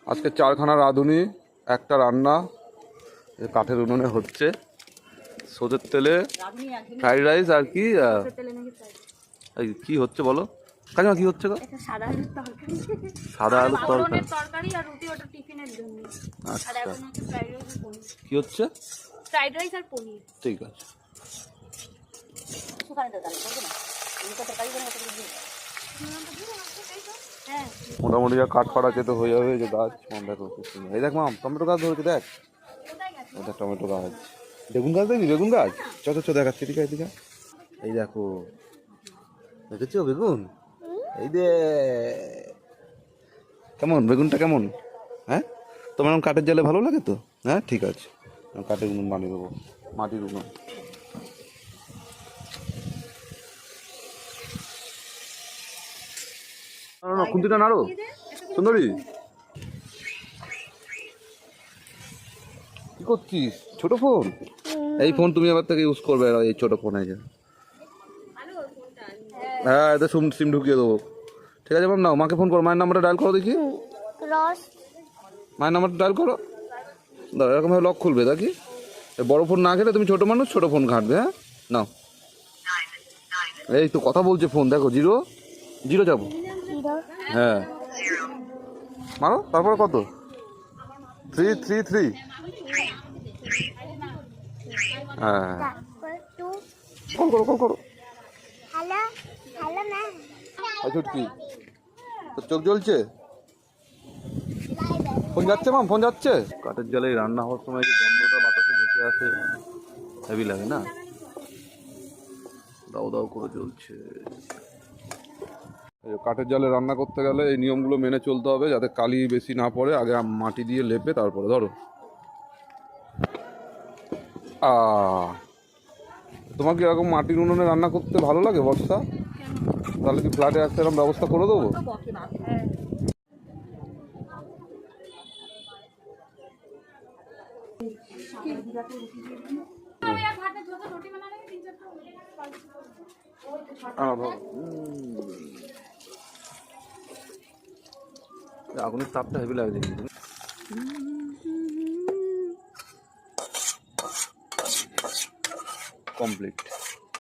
আজকে 4খানা রাঁধুনি, একটা রান্না কাঠের উনুনে হচ্ছে। সর্ষের তেলে ফ্রাইড রাইস আর কি কি হচ্ছে বলো কাকিমা, কি হচ্ছে গো? সাদা আলুর তরকারি আর রুটি, ওটা টিফিনের জন্য। আর এখন হচ্ছে ফ্রাইড রাইস আর পনির। কি হচ্ছে? ফ্রাইড রাইস আর পনির। ঠিক আছে। মোটামুটি যা কাঠ ফাটা যেতে হয়ে যাবে। যে গাছ দেখো, এই দেখ মাম টমেটো গাছ ধরেছে, দেখ ওটা টমেটো গাছ। বেগুন গাছ দেখবি, বেগুন গাছ চ দেখাচ্ছি। ঠিক আছে, এই দেখো, দেখেছো বেগুন? এই দে কেমন বেগুনটা, কেমন? হ্যাঁ, তোমার কাঠের জালে ভালো লাগে তো? হ্যাঁ ঠিক আছে, কাঠের উনুন বানিয়ে দেবো, মাটির উনুন। খুন্তিটা নাড়ো সুন্দরী, কি করছিস? ছোট ফোন, এই ফোন তুমি আবার থেকে ইউজ করবে, এই ছোট ফোন। এই যে হ্যাঁ, এতে সিম ঢুকিয়ে দেবো। ঠিক আছে ম্যাম, নাও মাকে ফোন করো, মায়ের নাম্বারটা ডায়াল করো দেখি। মায়ের নাম্বারটা ডায়াল করো, দাও। এরকমভাবে লক খুলবে দেখি। বড় ফোন না খেলে তুমি ছোট মানুষ, ছোট ফোন ঘাটবে। হ্যাঁ নাও, এই তো কথা বলছে ফোন, দেখো 0 যাবো। হ্যাঁ মারো, তারপরে কত? 333। হ্যাঁ কল করো। ছুটকি, তোর চোখ জ্বলছে? ফোন যাচ্ছে মাম, ফোন যাচ্ছে। কাঠের জালে রান্না হওয়ার সময় যে গন্ধটা বাতাসে ভেসে আসে, হেভি লাগে না? দাও করে জ্বলছে। কাঠের জালে রান্না করতে গেলে এই নিয়মগুলো মেনে চলতে হবে, যাতে কালি বেশি না পড়ে। আগে মাটি দিয়ে লেপে তারপরে ধরো। তোমার কি এরকম মাটির উনুনে রান্না করতে ভালো লাগে বর্ষা? তাহলে কি ফ্ল্যাটে একটা এরকম ব্যবস্থা করে দেবো? আগুনের তাপটা হেভি লাগছে কিন্তু। কমপ্লিট।